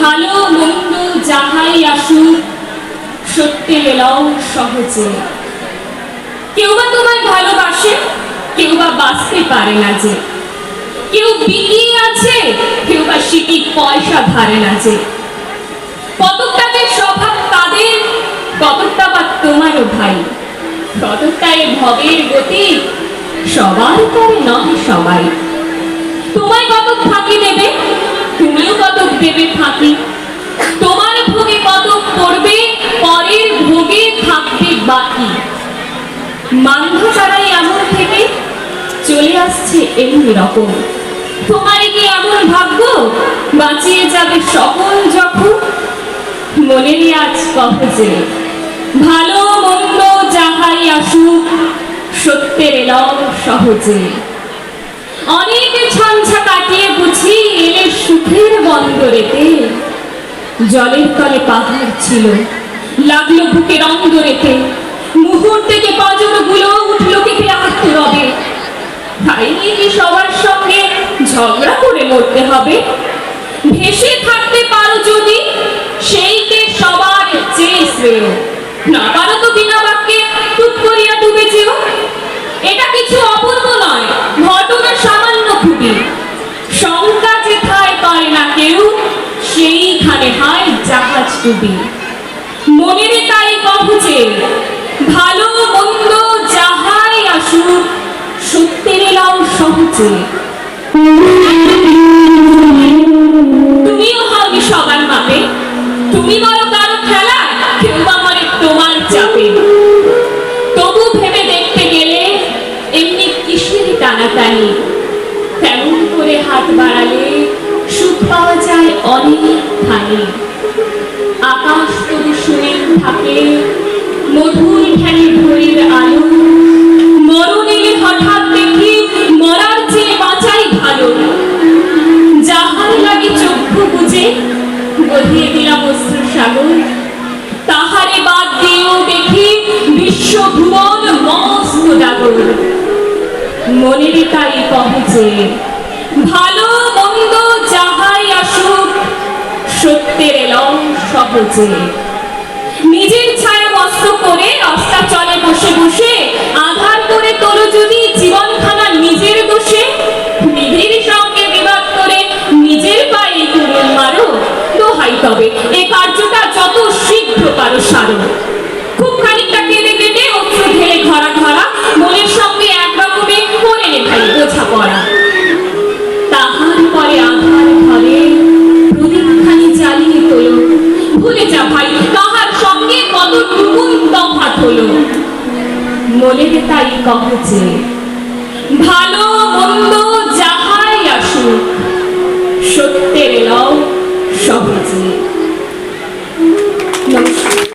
ভালো মন্দ যাহাই আসুক সত্যের এলাও সহজে। কেউ বা তোমায় ভালোবাসে, কেউ বা বাঁচতে পারে না যে, কেউ বিকিয়ে আছে, কেউ বা সিটি পয়সা ধারে না যে। কতকটা যে স্বভাব তাদের, কতকটা বা তোমারও ভাই, কতকটা এ ভবের গতি সবার করে নহে সবাই। তোমায় কতক ফাঁকি দেবে, তুমিও কতক দেবে ফাঁকি। তোমার ভোগে কতক করবে, পরের ভোগে থাকবে বাকি। মান্ধ ছাড়াই এমন থেকে চলে আসছে এমনি রকম। তোমার কি এমন ভাগ্য বাঁচিয়ে যাবে সকল যখন? মনেরই আজ কহ যে ভালো মন্দ যাহাই আসুক সত্যের এলাও সহজে। অনেক ঝঞ্ঝা কাটিয়ে বুঝি এলে সুখের বন্দরেতে। জলের তলে পাহাড় ছিল, লাগলো বুকের অন্দরেতে। মুহূর্তে যে পাঁজরগুলো উঠলো কেঁপে আত্মরবে। তাই নিয়ে কি সবার সঙ্গে ঝগড়া করে মরতে হবে? ভেসে থাকতে পারো যদি সেইকে সবার চেয়ে শ্রেয়। না পারো তো বিনা বাক্যে টুক করিয়া ডুবে যেও। এটা কিছু অপূর্ব নয়, ঘটনা সামান্য খুঁটি। শঙ্কা যেথায় পারে না কেউ, সেইখানে হয় জাহাজ ডুবি। মনের তাই কহ যে ভালো মন্দ যাহাই আসুক সত্যের এলাও সহজে। তুমিও হওনি সবার মাপে, তুমি বলো কারো খেলা, কেউ বা মনে তোমার চাপে। তবু ভেবে দেখতে গেলে এমনি কিসেরই টানাটানি। তেমন করে হাত বাড়ালে সুখ পাওয়া যায় অনেকখানি। আকাশ তবু সুনীল থাকে, মধুর ঠ্যাঙে ভোরের আলো। মরণ এলে হঠাৎ দেখি মরার চেয়ে বাঁচাই ভালো। যাহার লাগে চক্ষু বুঝে বধিয়ে দিলাম অশ্রু সাগর। তাহারে বাদ দিয়েও দেখি বিশ্ব ভুবন মস্ত ডাগর। মনের তাই কহ যে ভালো মন্দ যাহাই আসুক সত্যের এলাও সহজে। নিজের ছায়া বস্ত্র করে অস্তাচলে বসে বসে আধার করে তোলো যদি জীবনখানা নিজের দোষে। বিধির সঙ্গে বিবাদ করে নিজের পায়ে কুড়ুল মারো, দোহাই তবে এ কার্যটা যত শীঘ্র পারো সারো। খুব খানিকটা কেঁদে কেটে অশ্রু ঢেলে ঘরা ঘরা মনের সঙ্গে একরকমে করে নে ভাই বোঝাপড়া। তাহার পরে আধার ঘরে প্রদীপখানি জ্বালিয়ে তোলো। ভুলে যা ভাই তাহার সঙ্গে কতটুকু তফাৎ হলো। মনের তাই কহ যে ভালো মন্দ যাহাই আসুক সত্যের এলাও সহজে।